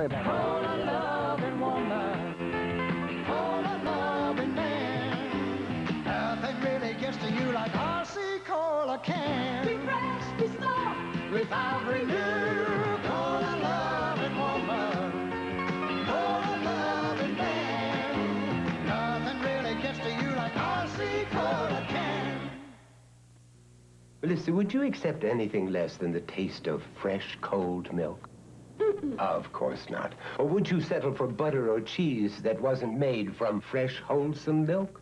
playback. Oh, a loving woman. Oh, a loving man. Nothing really gets to you like RC Cola can. Be fresh, be smart. Without renew. Oh, a loving woman. Oh, a loving man. Nothing really gets to you like RC Cola can. Melissa, would you accept anything less than the taste of fresh, cold milk? Of course not. Or would you settle for butter or cheese that wasn't made from fresh, wholesome milk?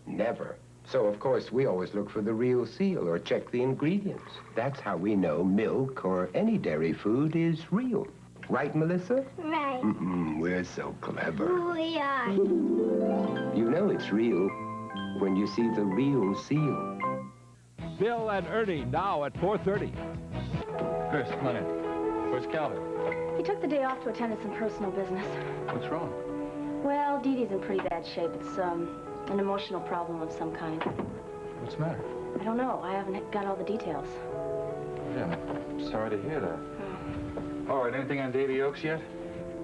Never. So, of course, we always look for the real seal or check the ingredients. That's how we know milk or any dairy food is real. Right, Melissa? Right. We're so clever. We are. You know it's real when you see the real seal. Bill and Ernie now at 4:30. Chris, come on in. Where's Calvin? He took the day off to attend to some personal business. What's wrong? Well, Dee Dee's in pretty bad shape. It's, an emotional problem of some kind. What's the matter? I don't know. I haven't got all the details. Yeah, I'm sorry to hear that. All right, anything on Davy Oaks yet?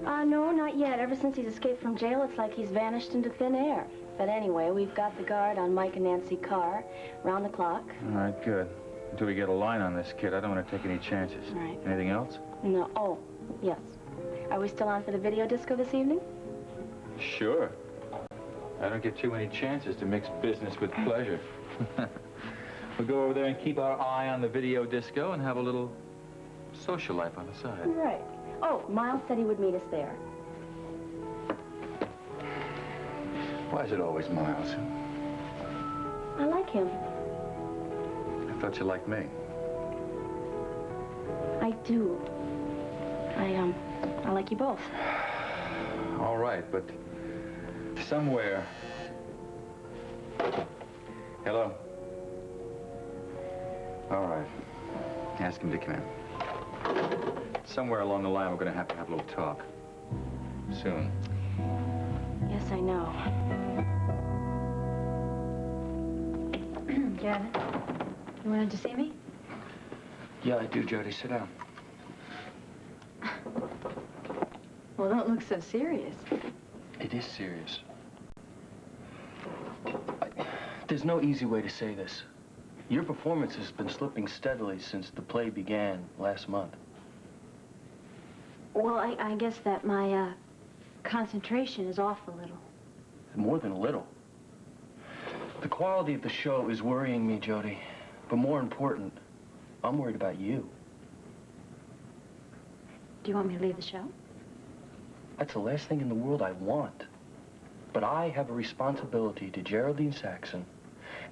No, not yet. Ever since he's escaped from jail, it's like he's vanished into thin air. But anyway, we've got the guard on Mike and Nancy Carr, round the clock. All right, good. Until we get a line on this kid, I don't want to take any chances. All right. Anything else? No. Oh, yes. Are we still on for the video disco this evening? Sure. I don't get too many chances to mix business with pleasure. We'll go over there and keep our eye on the video disco and have a little social life on the side. Right. Oh, Miles said he would meet us there. Why is it always Miles? I like him. I thought you liked me. I do. I like you both. All right, but somewhere... Hello? All right. Ask him to come in. Somewhere along the line, we're going to have a little talk. Soon. Yes, I know. Gavin, you wanted to see me? Yeah, I do, Jody. Sit down. Well, don't look so serious. It is serious. There's no easy way to say this. Your performance has been slipping steadily since the play began last month. Well, I guess that my, concentration is off a little. More than a little. The quality of the show is worrying me, Jody. But more important, I'm worried about you. Do you want me to leave the show? That's the last thing in the world I want. But I have a responsibility to Geraldine Saxon,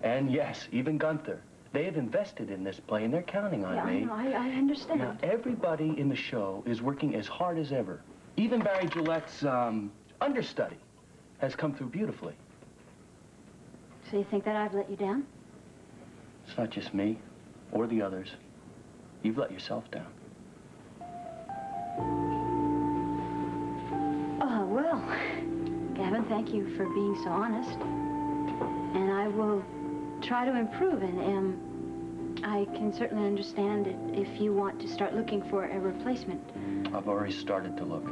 and yes, even Gunther. They have invested in this play, and they're counting on me. I know, I understand. Now, everybody in the show is working as hard as ever. Even Barry Gillette's understudy has come through beautifully. So you think that I've let you down? It's not just me or the others. You've let yourself down. Oh, well, Gavin, thank you for being so honest. And I will try to improve, and I can certainly understand it if you want to start looking for a replacement. I've already started to look.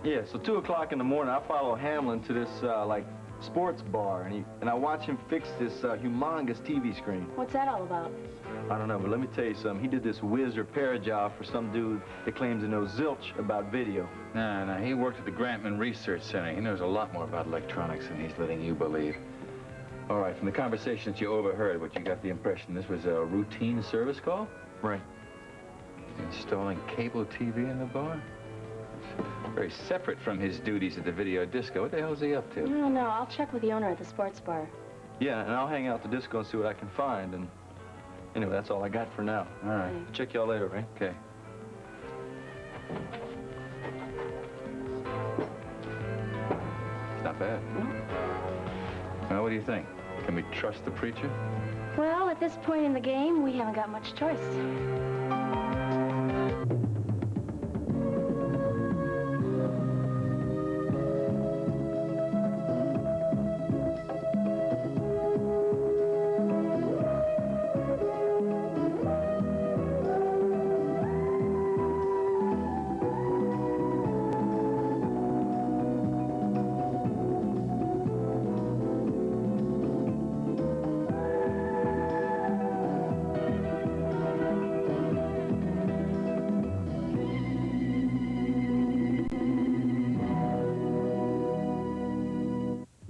Yeah, so 2 o'clock in the morning, I follow Hamlin to this, like, sports bar, and I watch him fix this humongous TV screen. What's that all about? I don't know, but let me tell you something. He did this whiz repair job for some dude that claims to know zilch about video. No, he worked at the Grantman Research Center. He knows a lot more about electronics than he's letting you believe. All right, from the conversations you overheard, what you got the impression this was a routine service call? Right. Installing cable TV in the bar? Very separate from his duties at the video disco. What the hell is he up to? No, I'll check with the owner at the sports bar. Yeah, and I'll hang out at the disco and see what I can find, and anyway, that's all I got for now. All right. Check y'all later, right? Okay. It's not bad. Well, what do you think? Can we trust the preacher? Well, at this point in the game, we haven't got much choice.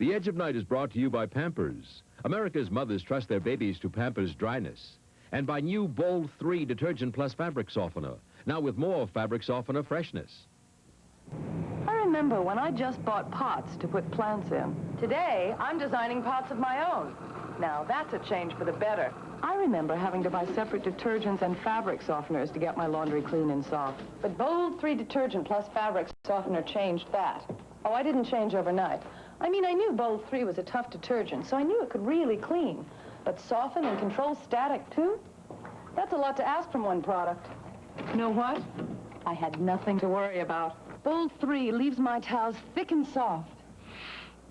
The Edge of Night is brought to you by Pampers. America's mothers trust their babies to Pampers dryness. And by new Bold 3 Detergent Plus Fabric Softener. Now with more fabric softener freshness. I remember when I just bought pots to put plants in. Today, I'm designing pots of my own. Now, that's a change for the better. I remember having to buy separate detergents and fabric softeners to get my laundry clean and soft. But Bold 3 Detergent Plus Fabric Softener changed that. Oh, I didn't change overnight. I mean, I knew Bold 3 was a tough detergent, so I knew it could really clean. But soften and control static, too? That's a lot to ask from one product. You know what? I had nothing to worry about. Bold 3 leaves my towels thick and soft,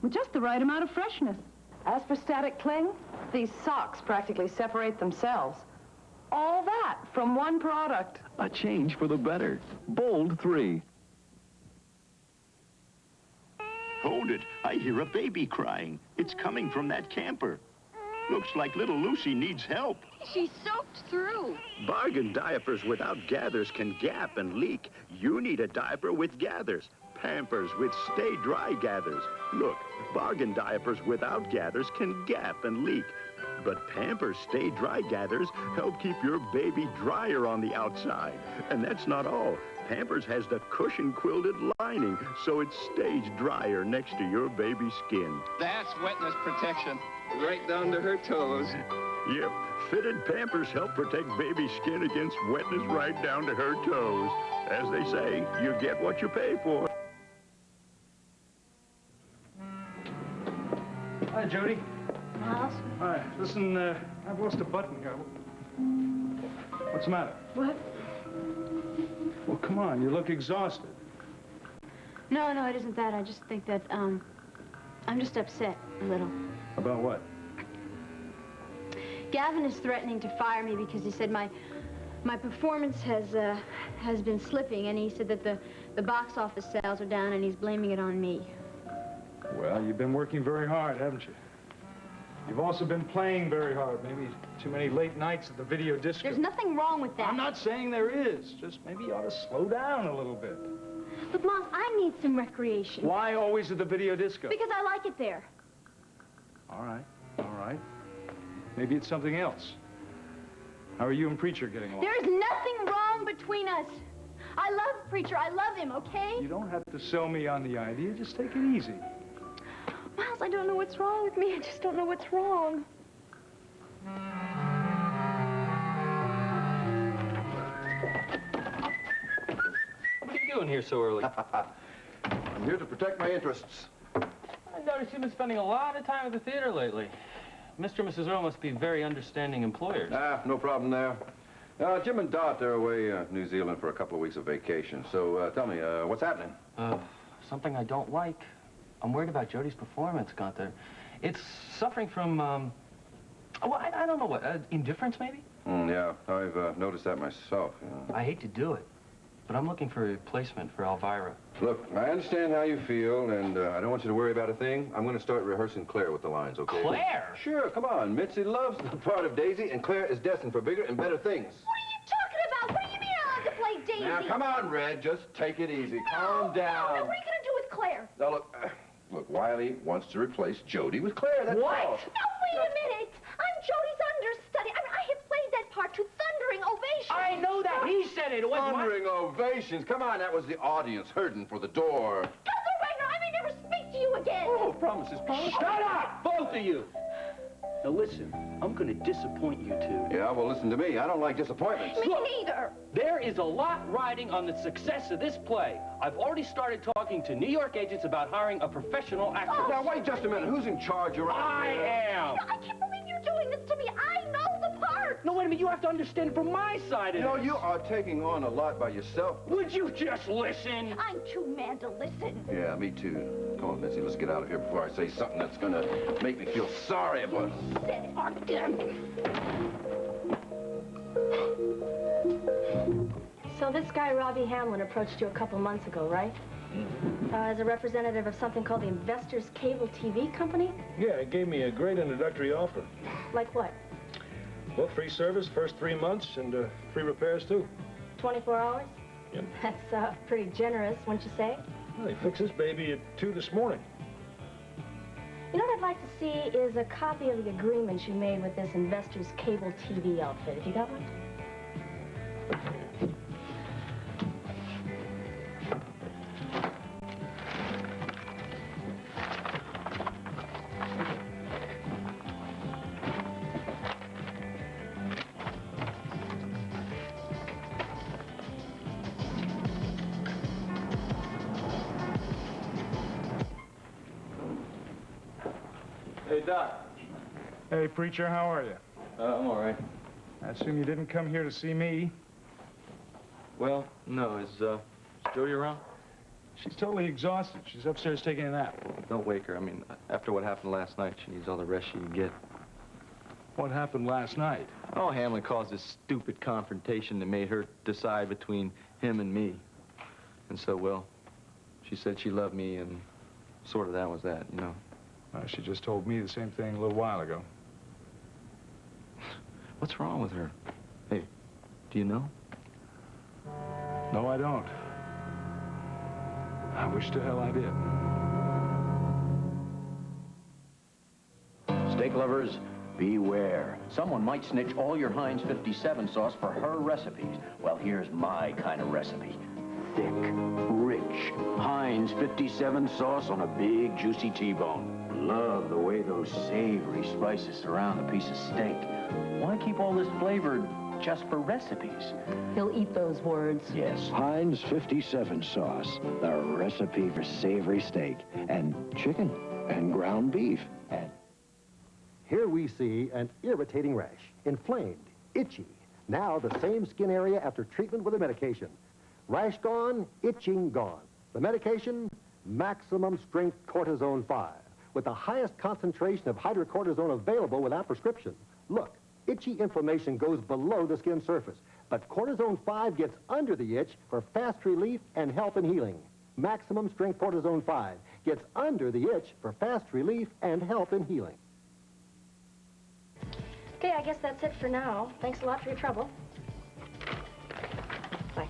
with just the right amount of freshness. As for static cling, these socks practically separate themselves. All that from one product. A change for the better. Bold 3. Hold it. I hear a baby crying. It's coming from that camper. Looks like little Lucy needs help. She's soaked through. Bargain diapers without gathers can gap and leak. You need a diaper with gathers. Pampers with Stay Dry gathers. Look, bargain diapers without gathers can gap and leak. But Pampers Stay Dry gathers help keep your baby drier on the outside. And that's not all. Pampers has the cushion quilted lining, so it stays drier next to your baby's skin. That's wetness protection, right down to her toes. Yep, fitted Pampers help protect baby's skin against wetness right down to her toes. As they say, you get what you pay for. Hi, Jody. Miles? Hi. Listen, I've lost a button here. What's the matter? What? Well, come on. You look exhausted. No, it isn't that. I just think that, I'm just upset a little. About what? Gavin is threatening to fire me because he said my performance has been slipping, and he said that the box office sales are down, and he's blaming it on me. Well, you've been working very hard, haven't you? You've also been playing very hard. Maybe too many late nights at the video disco. There's nothing wrong with that. I'm not saying there is. Just maybe you ought to slow down a little bit. But, Miles, I need some recreation. Why always at the video disco? Because I like it there. All right. Maybe it's something else. How are you and Preacher getting along? There is nothing wrong between us. I love Preacher. I love him, okay? You don't have to sell me on the idea. Just take it easy. Miles, I don't know what's wrong with me. I just don't know what's wrong. What are you doing here so early? I'm here to protect my interests. I noticed you've been spending a lot of time at the theater lately. Mr. and Mrs. Earl must be very understanding employers. No problem there. Jim and Dot, they're away New Zealand for a couple of weeks of vacation. So tell me, what's happening? Something I don't like. I'm worried about Jody's performance, Gunther. It's suffering from, well, I don't know what, indifference, maybe? Yeah, I've noticed that myself. I hate to do it, but I'm looking for a replacement for Elvira. Look, I understand how you feel, and I don't want you to worry about a thing. I'm going to start rehearsing Claire with the lines, okay? Claire? Sure, come on. Mitzi loves the part of Daisy, and Claire is destined for bigger and better things. What are you talking about? What do you mean I like to play Daisy? Now, come on, Red. Just take it easy. Calm down. No, what are you going to do with Claire? Now, look, Wiley wants to replace Jody with Claire. That's What? all. No, wait a minute. I'm Jody's understudy. I mean, I have played that part to thundering ovations. I know that. He said it. It wasn't Thundering ovations. Come on, that was the audience herding for the door. Gunther Wagner, I may never speak to you again. Oh, promises. Shut up, both of you! Now listen, I'm gonna disappoint you two. Yeah, well, listen to me. I don't like disappointments. Me neither. There is a lot riding on the success of this play. I've already started talking to New York agents about hiring a professional actor. Now, wait just a minute. Who's in charge around I here? am! I can't believe you're doing this to me. I know the part. No, wait a minute, you have to understand from my side of You know, this. you are taking on a lot by yourself. Would you just listen? I'm too mad to listen. Yeah, me too. Come on, Mitzi, let's get out of here before I say something that's gonna make me feel sorry about it. Sit on them. So this guy, Robbie Hamlin, approached you a couple months ago, right? As a representative of something called the Investors Cable TV Company? Yeah, he gave me a great introductory offer. Like what? Well, free service, first 3 months, and free repairs, too. 24 hours? Yep. That's pretty generous, wouldn't you say? Well, he fixed this baby at 2 this morning. You know what I'd like to see is a copy of the agreement you made with this investor's cable TV outfit. Have you got one? Hey, Doc. Hey, preacher, how are you? I'm all right. I assume you didn't come here to see me. Well, no. Is Jody around? She's totally exhausted. She's upstairs taking a nap. Don't wake her. I mean, after what happened last night, she needs all the rest she can get. What happened last night? Oh, Hamlin caused this stupid confrontation that made her decide between him and me. And so, well, she said she loved me, and sort of that was that, you know. She just told me the same thing a little while ago. What's wrong with her? Hey, do you know? No, I don't. I wish to hell I did. Steak lovers, beware. Someone might snitch all your Heinz 57 sauce for her recipes. Well, here's my kind of recipe. Thick, rich, Heinz 57 sauce on a big, juicy T-bone. Love the way those savory spices surround a piece of steak. Why keep all this flavor just for recipes? He'll eat those words. Yes. Heinz 57 sauce, the recipe for savory steak and chicken and ground beef. And here we see an irritating rash, inflamed, itchy. Now the same skin area after treatment with a medication. Rash gone, itching gone. The medication, maximum strength cortisone 5, with the highest concentration of hydrocortisone available without prescription. Look, itchy inflammation goes below the skin surface, but cortisone 5 gets under the itch for fast relief and help in healing. Maximum strength cortisone 5 gets under the itch for fast relief and help in healing. Okay, I guess that's it for now. Thanks a lot for your trouble. Bye.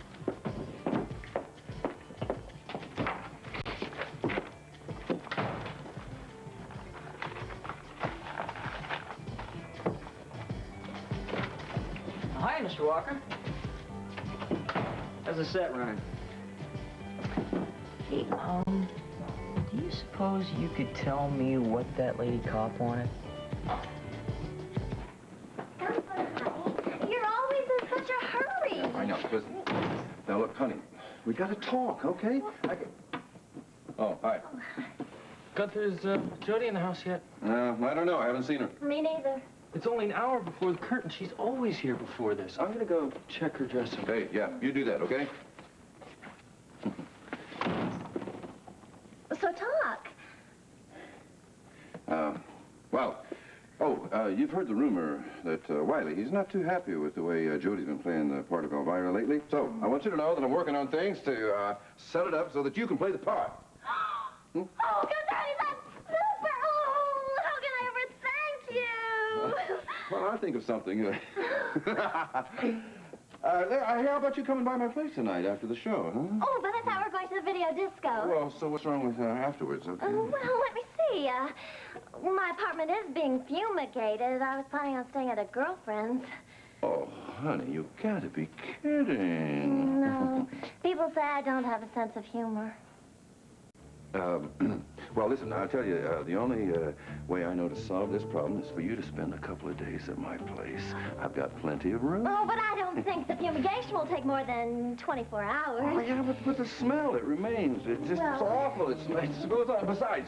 Hi, Mr. Walker. How's the set running? Hey, do you suppose you could tell me what that lady cop wanted? You're always in such a hurry. I know, because... Now, look, honey, we got to talk, okay? Oh, hi. Gunther, is Jody in the house yet? I don't know. I haven't seen her. Me neither. It's only an hour before the curtain. She's always here before this. I'm gonna go check her dressing. Hey, yeah, you do that, okay? So talk. You've heard the rumor that Wiley, he's not too happy with the way Jody's been playing the part of Elvira lately. So, I want you to know that I'm working on things to set it up so that you can play the part. Oh, Gonzales, that's super! Oh, how can I ever thank you? Well, I'll think of something. How about you coming by my place tonight after the show, huh? Oh, but I thought we were going to the video disco. Well, so what's wrong with afterwards, okay? Well, let me see. My apartment is being fumigated. I was planning on staying at a girlfriend's. Oh, honey, you gotta be kidding. No. People say I don't have a sense of humor. Well, listen, I'll tell you, the only way I know to solve this problem is for you to spend a couple of days at my place. I've got plenty of room. Oh, but I don't think the fumigation will take more than 24 hours. Oh, yeah, but the smell, it remains. It's just it's awful. It goes on. Besides,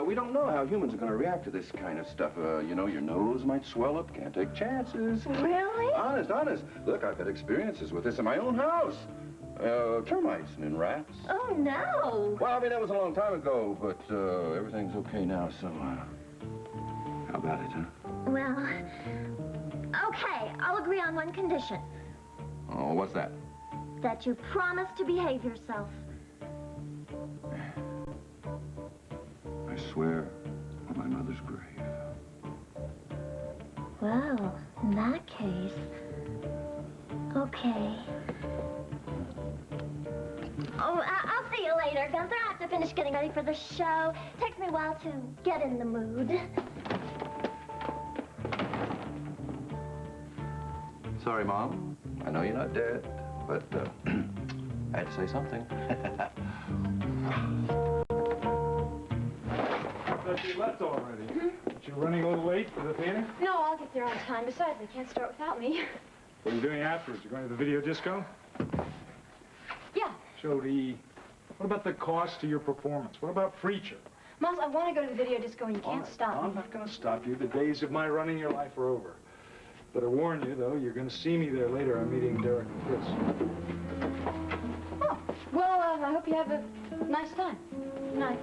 we don't know how humans are going to react to this kind of stuff. You know, your nose might swell up. Can't take chances. Really? Honest. Look, I've had experiences with this in my own house. Termites and rats. Oh, no. Well, I mean, that was a long time ago, but everything's okay now, so how about it, huh? Well, okay, I'll agree on one condition. Oh, what's that? That you promise to behave yourself. I swear on my mother's grave. Well, in that case, okay. Oh, I'll see you later. minor. Gunther, I have to finish getting ready for the show. Takes me a while to get in the mood. Sorry, Mom. I know you're not dead, but I had to say something. I thought you left already. Aren't you running a little late for the theater? No, I'll get there on time. Besides, they can't start without me. What are you doing afterwards? You going to the video disco? Yeah. Jody, what about the cost to your performance? What about Preacher? Moss, I want to go to the video disco and you can't stop me. I'm not going to stop you. The days of my running your life are over. But I warn you, though, you're going to see me there later. I'm meeting Derek and Chris. Oh, well, I hope you have a nice time. Good night.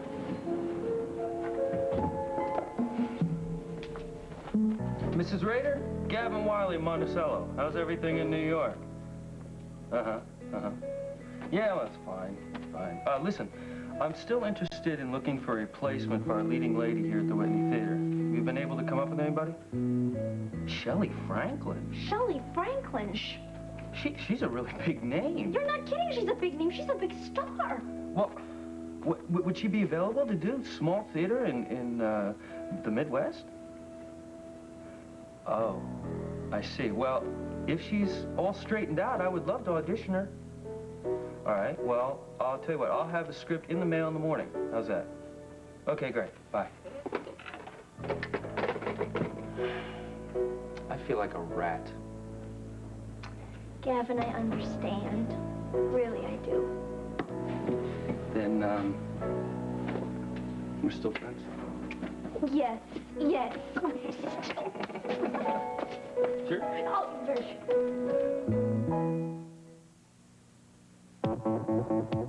Mrs. Rader? Gavin Wiley, Monticello. How's everything in New York? Yeah, well, that's fine. Listen, I'm still interested in looking for a replacement for our leading lady here at the Whitney Theater. Have you been able to come up with anybody? Shelley Franklin. Shelley Franklin? She's a really big name. You're not kidding. She's a big name. She's a big star. Well, would she be available to do small theater in the Midwest? Oh, I see. Well, if she's all straightened out, I would love to audition her. All right, well, I'll tell you what. I'll have the script in the mail in the morning. How's that? Okay, great. Bye. I feel like a rat. Gavin, I understand. Really, I do. Then, we're still friends? Yes. Sure. Oh, very sure.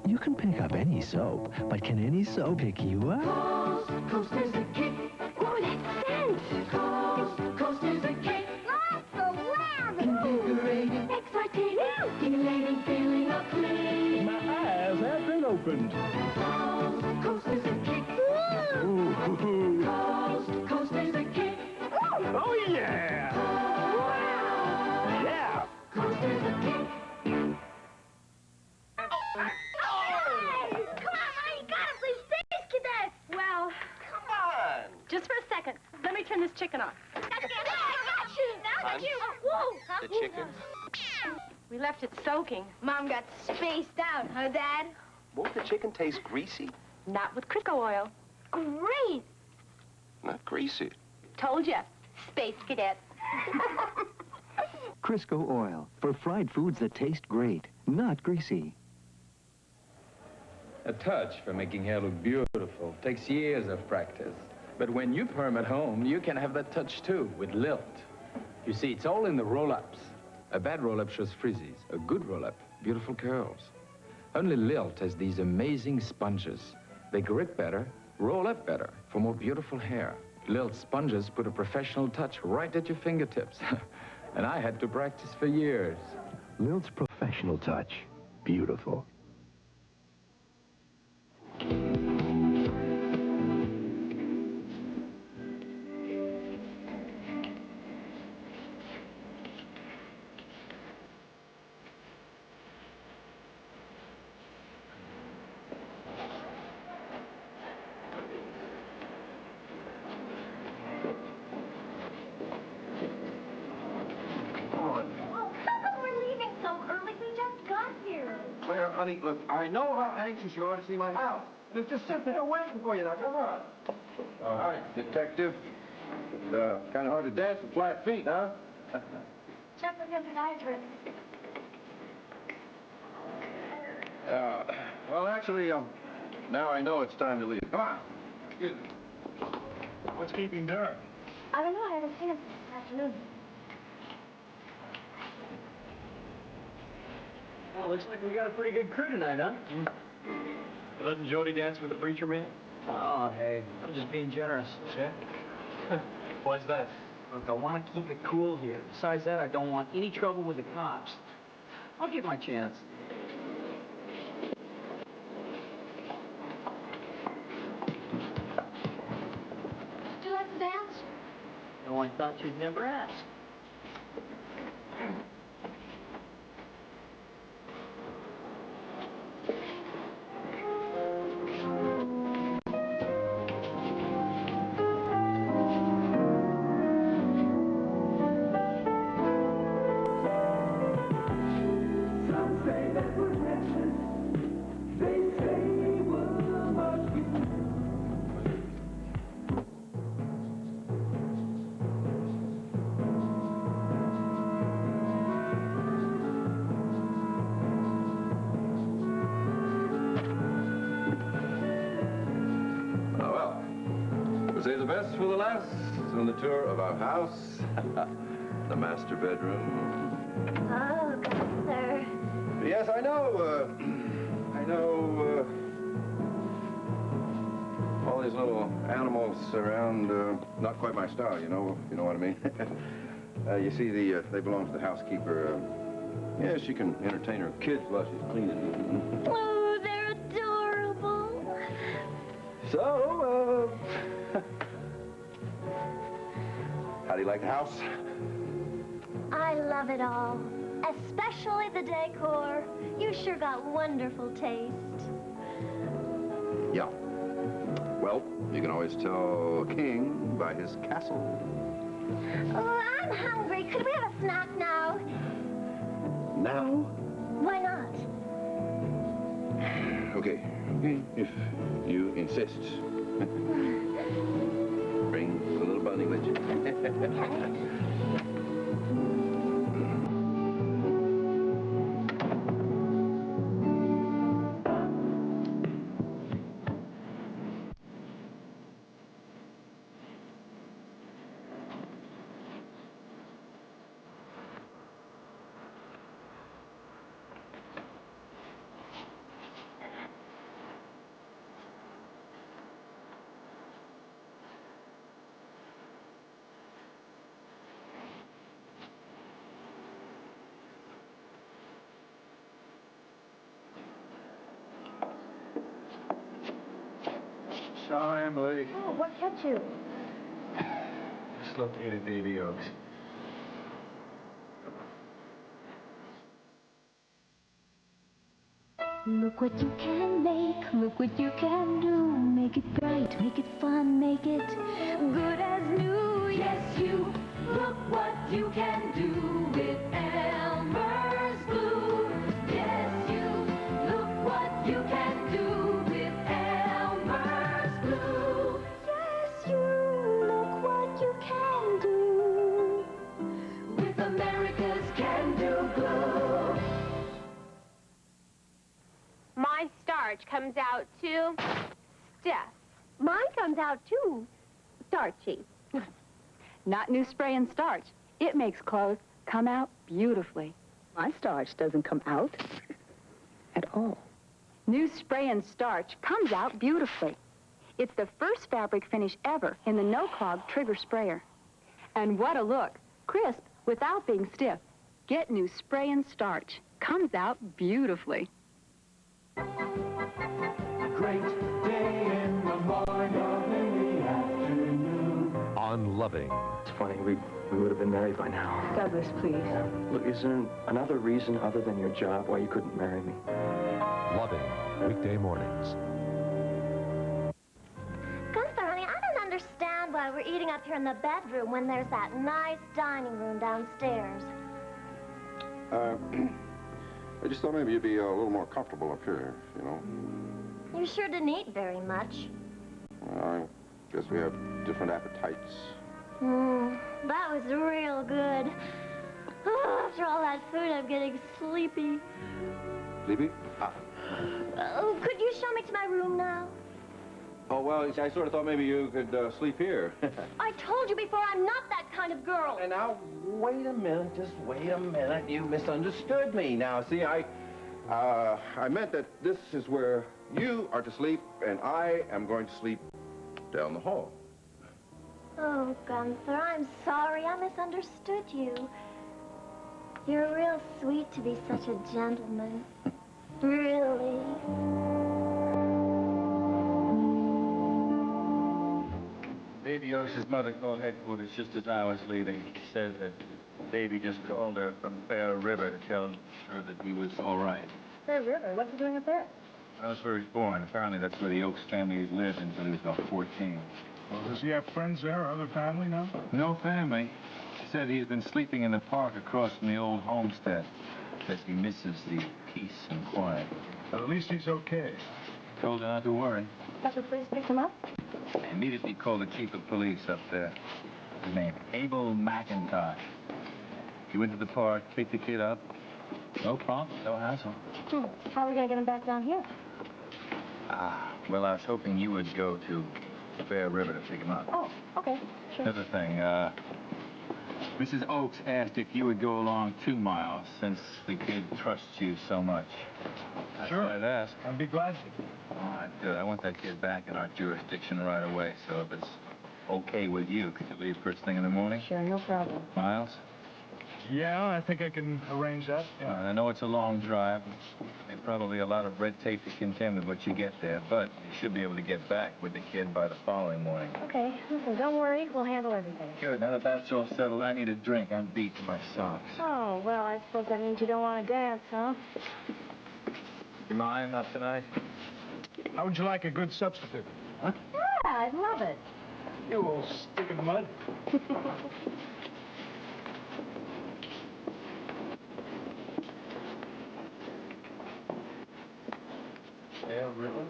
You can pick up any soap, but can any soap pick you up? Coast is a kick. Oh, that's sense. Coast is a kick. Lots of lavender. Invigorating. Exciting. Stimulating, feeling of clean. My eyes have been opened. Coast is a kick. Ooh. Coast is a kick. Oh, yeah. Wow. Yeah. Coast is a kick. Just for a second. Let me turn this chicken on. I got you. Now I got you. Whoa. The chicken? We left it soaking. Mom got spaced out, huh, Dad? Won't the chicken taste greasy? Not with Crisco oil. Great. Not greasy. Told ya. Space Cadet. Crisco oil for fried foods that taste great, not greasy. A touch for making hair look beautiful takes years of practice. But when you perm at home, you can have that touch too, with Lilt. You see, it's all in the roll-ups. A bad roll-up shows frizzies. A good roll-up, beautiful curls. Only Lilt has these amazing sponges. They grip better, roll up better, for more beautiful hair. Lilt sponges put a professional touch right at your fingertips. And I had to practice for years. Lilt's professional touch. Beautiful. Well, honey, look, I know how anxious you are to see my house. It's just sitting there waiting for you now. Come on. All right, detective. It's kind of hard to dance with flat feet, huh? Check with him tonight, Rick. Well, actually, now I know it's time to leave. Come on. Excuse me. What's keeping Derek? I don't know. I haven't seen him this afternoon. Well, looks like we got a pretty good crew tonight, huh? Letting Jody dance with the preacher man? Oh, hey, I'm just being generous. Yeah? Why's that? Look, I want to keep it cool here. Besides that, I don't want any trouble with the cops. I'll get my chance. Would you like to dance? No, I thought you'd never ask. Save the best for the last on the tour of our house. The master bedroom. Oh, Gunther. Yes, I know. All these little animals around, not quite my style, you know what I mean? You see, they belong to the housekeeper. Yeah, she can entertain her kids while she's cleaning. Oh, they're adorable. So, how do you like the house? I love it all, especially the decor. You sure got wonderful taste. Yeah. Well, you can always tell a king by his castle. Oh, I'm hungry. Could we have a snack now? Now? Why not? Okay, if you insist. Bring the little bunny with you. Sorry, I'm late. Oh, what kept you? Just located Davy Oaks. Look what you can make, look what you can do. Make it bright, make it fun, make it good as new. Yes, you, look what you can do with Elmer's glue. Yes, you, look what you can do with Elmer's glue. Yes, you, look what you can do with America's can-do glue. My starch comes out too stiff. Mine comes out too starchy. Not new spray and starch. It makes clothes come out beautifully. My starch doesn't come out at all. New spray and starch comes out beautifully. It's the first fabric finish ever in the no-clog trigger sprayer. And what a look. Crisp without being stiff. Get new spray and starch. Comes out beautifully. Great day in the morning, in the afternoon. On Loving. It's funny, we would have been married by now. Douglas, please. Look, is there another reason other than your job why you couldn't marry me? Loving. Weekday mornings. Gunther, honey, I don't understand why we're eating up here in the bedroom when there's that nice dining room downstairs. I just thought maybe you'd be a little more comfortable up here, you know. You sure didn't eat very much. I guess we have different appetites. That was real good. Oh, after all that food, I'm getting sleepy. Sleepy? Oh, could you show me to my room now? Oh, well, I sort of thought maybe you could sleep here. I told you before, I'm not that kind of girl. And now, wait a minute, just wait a minute. You misunderstood me. Now, see, I meant that this is where you are to sleep, and I am going to sleep down the hall. Oh, Gunther, I'm sorry. I misunderstood you. You're real sweet to be such a gentleman. Really. Davy Oaks' mother called headquarters just as I was leaving. She said that Davy just called her from Bear River to tell her that he was all right. Bear River? What's he doing up there? That was where he was born. Apparently that's where the Oaks family has lived until he was about 14. Well, does he have friends there or other family now? No family. He said he's been sleeping in the park across from the old homestead. Says he misses the peace and quiet. But at least he's okay. Told her not to worry. Got the police picked him up? I immediately called the chief of police up there. His name, Abel McIntosh. He went to the park, picked the kid up. No problem, no hassle. How are we going to get him back down here? Well, I was hoping you would go to Fair River to pick him up. Oh, okay. Sure. Another thing, Mrs. Oakes asked if you would go along 2 miles since the kid trusts you so much. Sure. I'd ask. I'd be glad to. All right, good. I want that kid back in our jurisdiction right away, so if it's okay with you, could you leave first thing in the morning? Sure, no problem. Miles? Yeah, I think I can arrange that. Yeah. I know it's a long drive. There's probably a lot of red tape to contend with what you get there, but you should be able to get back with the kid by the following morning. Okay. Listen, don't worry. We'll handle everything. Good. Now that that's all settled, I need a drink. I'm beat to my socks. Oh, well, I suppose that means you don't want to dance, huh? You mind? Not tonight? How would you like a good substitute? Huh? Yeah, I'd love it. You old stick in the mud. Fair River?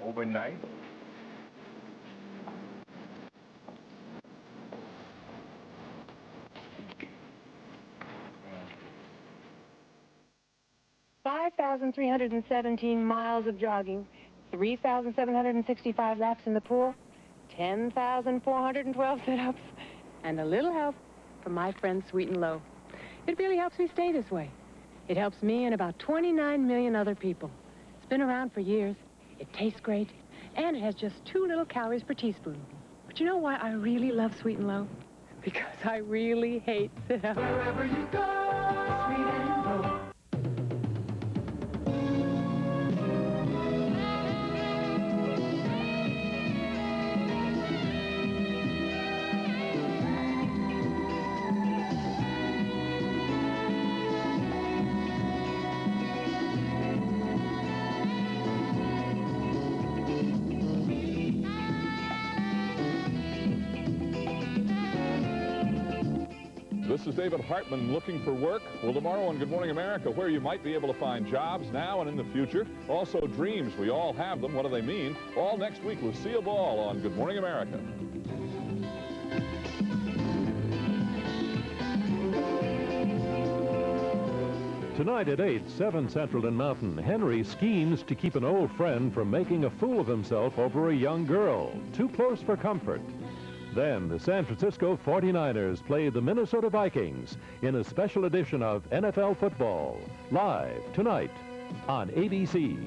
Overnight? $5,317 miles of jogging, 3,765 laps in the pool, 10,412 sit-ups, and a little help from my friend Sweet and Low. It really helps me stay this way. It helps me and about 29 million other people. It's been around for years. It tastes great, and it has just 2 little calories per teaspoon. But you know why I really love Sweet and Low? Because I really hate sit-ups. Wherever you go, Sweet and Low. This is David Hartman looking for work. Well, tomorrow on Good Morning America, where you might be able to find jobs now and in the future. Also, dreams. We all have them. What do they mean? All next week, Lucille Ball on Good Morning America. Tonight at 8, 7 Central and Mountain, Henry schemes to keep an old friend from making a fool of himself over a young girl. Too close for comfort. Then the San Francisco 49ers play the Minnesota Vikings in a special edition of NFL football. Live tonight on ABC.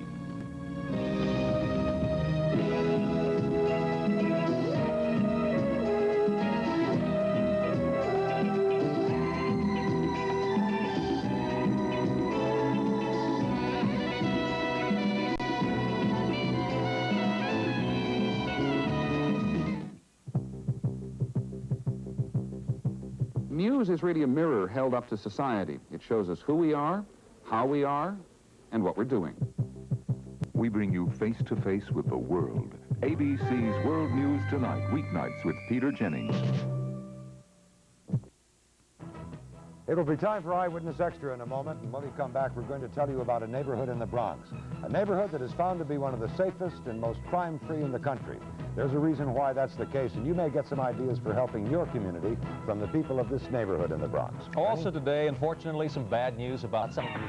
News is really a mirror held up to society. It shows us who we are, how we are, and what we're doing. We bring you face to face with the world. ABC's World News Tonight, weeknights with Peter Jennings. It'll be time for Eyewitness Extra in a moment, and when we come back, we're going to tell you about a neighborhood in the Bronx. A neighborhood that is found to be one of the safest and most crime-free in the country. There's a reason why that's the case, and you may get some ideas for helping your community from the people of this neighborhood in the Bronx. Also today, unfortunately, some bad news about some of the